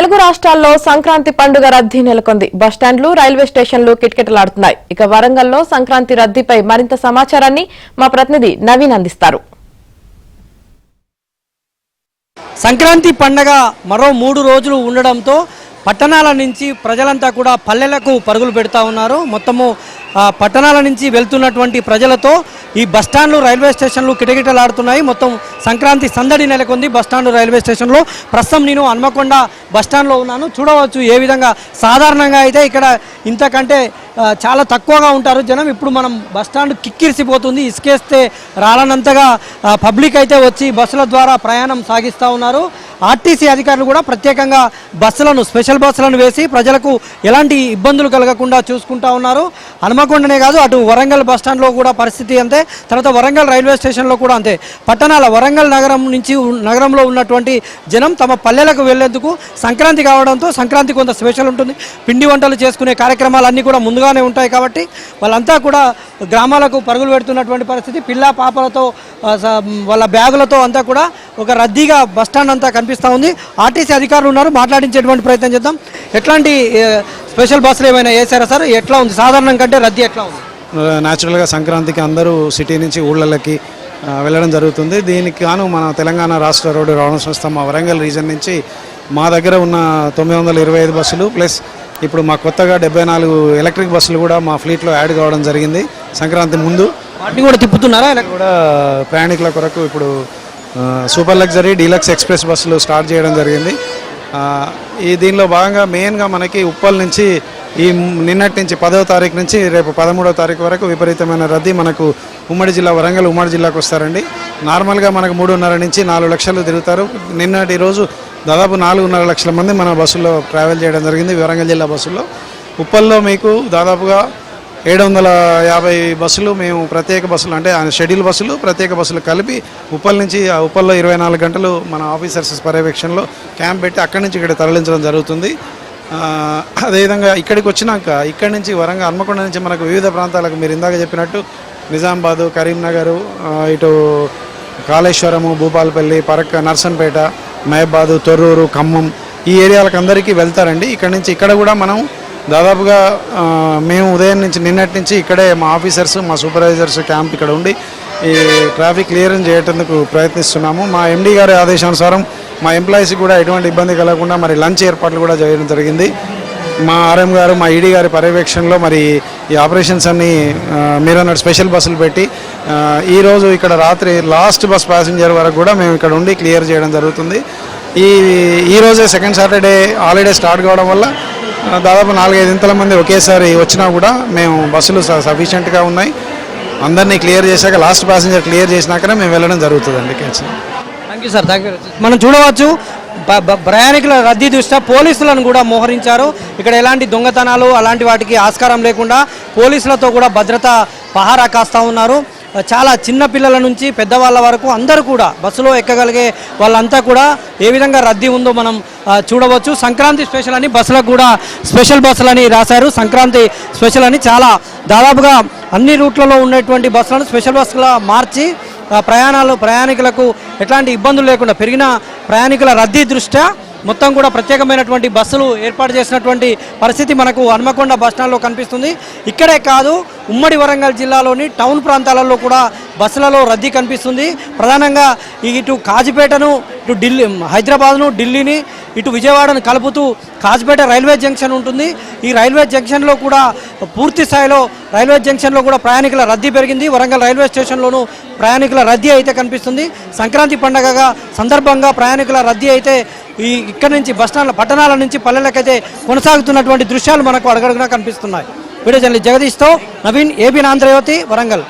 తెలుగు రాష్ట్రాల్లో సంక్రాంతి పండుగ రద్దీ నెలకొంది. బస్టాండ్లు, రైల్వే స్టేషన్లు కిటకిటలాడుతున్నాయి. ఇక వరంగల్లో సంక్రాంతి రద్దీపై మరింత సమాచారాన్ని మా ప్రతినిధి నవీన్ అందిస్తారు. సంక్రాంతి పండుగ మరో 3 రోజులు ఉండడంతో పట్టణాల నుంచి ప్రజలంతా కూడా పల్లెలకు పరుగులు పెడతా ఉన్నారు. మొత్తము పట్టణాల నుంచి వెళ్తున్నటువంటి ప్రజలతో ఈ బస్టాండ్లు, రైల్వే స్టేషన్లు కిటకిటలాడుతున్నాయి. మొత్తం సంక్రాంతి సందడి నెలకొంది బస్టాండ్, రైల్వే స్టేషన్లో. ప్రస్తుతం నేను హన్మకొండ బస్టాండ్లో ఉన్నాను. చూడవచ్చు ఏ విధంగా సాధారణంగా అయితే ఇక్కడ ఇంతకంటే చాలా తక్కువగా ఉంటారు జనం. ఇప్పుడు మనం బస్టాండ్ కిక్కిరిసిపోతుంది. ఇసుకేస్తే రాలనంతగా పబ్లిక్ అయితే వచ్చి బస్సుల ద్వారా ప్రయాణం సాగిస్తూ ఉన్నారు. ఆర్టీసీ అధికారులు కూడా ప్రత్యేకంగా బస్సులను, స్పెషల్ బస్సులను వేసి ప్రజలకు ఎలాంటి ఇబ్బందులు కలగకుండా చూసుకుంటా ఉన్నారు. హన్మకొండనే కాదు, అటు వరంగల్ బస్టాండ్లో కూడా పరిస్థితి అంతే. తర్వాత వరంగల్ రైల్వే స్టేషన్లో కూడా అంతే. పట్టణాల వరంగల్ నగరంలో ఉన్నటువంటి జనం తమ పల్లెలకు వెళ్లేందుకు సంక్రాంతి కావడంతో సంక్రాంతి కొంత స్పెషల్ ఉంటుంది. పిండి వంటలు చేసుకునే కార్యక్రమాలు అన్నీ కూడా ముందుగానే ఉంటాయి కాబట్టి వాళ్ళంతా కూడా గ్రామాలకు పరుగులు పెడుతున్నటువంటి పరిస్థితి. పిల్ల పాపలతో, వాళ్ళ బ్యాగులతో అంతా కూడా ఒక రద్దీగా బస్టాండ్ అంతా కనిపిస్తూ ఉంది. ఆర్టీసీ అధికారులు ఉన్నారు, మాట్లాడించేటువంటి ప్రయత్నం చేద్దాం. ఎట్లాంటి స్పెషల్ బస్సులు ఏమైనా వేసారా సార్? ఎట్లా ఉంది సాధారణం కంటే రద్దీ ఎట్లా ఉంది? న్యాచురల్గా సంక్రాంతికి అందరూ సిటీ నుంచి ఊళ్ళకి వెళ్ళడం జరుగుతుంది. దీనికి గాను మన తెలంగాణ రాష్ట్ర రోడ్డు రవాణా సంస్థ మా వరంగల్ రీజన్ నుంచి మా దగ్గర ఉన్న 925 బస్సులు ప్లస్ ఇప్పుడు మా కొత్తగా 74 ఎలక్ట్రిక్ బస్సులు కూడా మా ఫ్లీట్లో యాడ్ కావడం జరిగింది. సంక్రాంతి ముందు వాటిని కూడా తిప్పుతున్నారా? కూడా ప్రయాణికుల కొరకు ఇప్పుడు సూపర్ లగ్జరీ, డీలక్స్, ఎక్స్ప్రెస్ బస్సులు స్టార్ట్ చేయడం జరిగింది. దీనిలో భాగంగా మెయిన్గా మనకి ఉప్పల్ నుంచి ఈ నిన్నటి నుంచి 10వ తారీఖు నుంచి రేపు 13వ తారీఖు వరకు విపరీతమైన రద్దీ మనకు ఉమ్మడి జిల్లా వరంగల్ ఉమ్మడి జిల్లాకు వస్తారండి. నార్మల్గా మనకు 3.5 నుంచి 4 లక్షలు తిరుగుతారు. నిన్నటి రోజు దాదాపు 4.5 లక్షల మంది మన బస్సుల్లో ట్రావెల్ చేయడం జరిగింది వరంగల్ జిల్లా బస్సుల్లో. ఉప్పల్లో మీకు దాదాపుగా 750 బస్సులు మేము ప్రత్యేక బస్సులు అంటే షెడ్యూల్ బస్సులు, ప్రత్యేక బస్సులు కలిపి ఉప్పల్ నుంచి ఉప్పల్లో 24 గంటలు మన ఆఫీసర్స్ పర్యవేక్షణలో క్యాంప్ పెట్టి అక్కడి నుంచి ఇక్కడ తరలించడం జరుగుతుంది. అదేవిధంగా ఇక్కడికి వచ్చినాక ఇక్కడి నుంచి వరంగల్ హన్మకొండ నుంచి మనకు వివిధ ప్రాంతాలకు మీరు ఇందాక చెప్పినట్టు నిజామాబాదు, కరీంనగరు, ఇటు కాళేశ్వరము, భూపాలపల్లి, పరక్క, నర్సంపేట, మహబాదు, తొర్రూరు, ఖమ్మం ఈ ఏరియాలకు అందరికీ వెళ్తారండి. ఇక్కడ నుంచి ఇక్కడ కూడా మనం దాదాపుగా మేము ఉదయం నుంచి నిన్నటి నుంచి ఇక్కడే మా ఆఫీసర్స్, మా సూపర్వైజర్స్ క్యాంప్ ఇక్కడ ఉండి ఈ ట్రాఫిక్ క్లియరెన్స్ చేయడానికి ప్రయత్నిస్తున్నాము. మా ఎండీ గారి ఆదేశానుసారం మా ఎంప్లాయీస్కి కూడా ఎటువంటి ఇబ్బంది కలగకుండా మరి లంచ్ ఏర్పాట్లు కూడా చేయడం జరిగింది. మా ఆర్ఎం గారు, మా ఈడీ గారి పర్యవేక్షణలో మరి ఈ ఆపరేషన్స్ అన్నీ మీరన్నట్టు స్పెషల్ బస్సులు పెట్టి ఈరోజు ఇక్కడ రాత్రి లాస్ట్ బస్ ప్యాసింజర్ వరకు కూడా మేము ఇక్కడ ఉండి క్లియర్ చేయడం జరుగుతుంది. ఈరోజే సెకండ్ సాటర్డే హాలిడే స్టార్ట్ కావడం వల్ల దాదాపు 4-5 ఇంతల మంది ఒకేసారి వచ్చినా కూడా మేము బస్సులు సఫిషియెంట్గా ఉన్నాయి. అందరినీ క్లియర్ చేశాక లాస్ట్ ప్యాసింజర్ క్లియర్ చేసినాకనే మేము వెళ్ళడం జరుగుతుందండి. Thank you sir, thank you. మనం చూడవచ్చు ప్రయాణికుల రద్దీ దృష్ట్యా పోలీసులను కూడా మోహరించారు. ఇక్కడ ఎలాంటి దొంగతనాలు అలాంటి వాటికి ఆస్కారం లేకుండా పోలీసులతో కూడా భద్రత పహారా కాస్తూ ఉన్నారు. చాలా చిన్న పిల్లల నుంచి పెద్దవాళ్ళ వరకు అందరూ కూడా బస్సులో ఎక్కగలిగే వాళ్ళంతా కూడా ఏ విధంగా రద్దీ ఉందో మనం చూడవచ్చు. సంక్రాంతి స్పెషల్ అని బస్సులకు కూడా స్పెషల్ బస్సులని రాశారు. సంక్రాంతి స్పెషల్ అని దాదాపుగా అన్ని రూట్లలో ఉన్నటువంటి బస్సులను స్పెషల్ బస్సులా మార్చి ప్రయాణికులకు ఎట్లాంటి ఇబ్బందులు లేకుండా పెరిగిన ప్రయాణికుల రద్దీ దృష్ట్యా మొత్తం కూడా ప్రత్యేకమైనటువంటి బస్సులు ఏర్పాటు చేసినటువంటి పరిస్థితి మనకు హన్మకొండ బస్టాండ్లో కనిపిస్తుంది. ఇక్కడే కాదు, ఉమ్మడి వరంగల్ జిల్లాలోని టౌన్ ప్రాంతాలలో కూడా బస్సులలో రద్దీ కనిపిస్తుంది. ప్రధానంగా ఇటు కాజిపేటను, ఇటు హైదరాబాద్ను, ఢిల్లీని, ఇటు విజయవాడను కలుపుతూ కాజిపేట రైల్వే జంక్షన్ ఉంటుంది. ఈ రైల్వే జంక్షన్లో కూడా పూర్తి స్థాయిలో ప్రయాణికుల రద్దీ పెరిగింది. వరంగల్ రైల్వే స్టేషన్లోనూ ప్రయాణికుల రద్దీ అయితే కనిపిస్తుంది. సంక్రాంతి పండుగ సందర్భంగా ప్రయాణికుల రద్దీ అయితే ఇక్కడ నుంచి బస్టాండ్ల పట్టణాల నుంచి పల్లెలకైతే కొనసాగుతున్నటువంటి దృశ్యాలు మనకు అడుగడుగునా కనిపిస్తున్నాయి. వీడియో జర్నలిస్ట్ జగదీష్తో నవీన్, ఏబీ ఆంధ్రజ్యోతి, వరంగల్.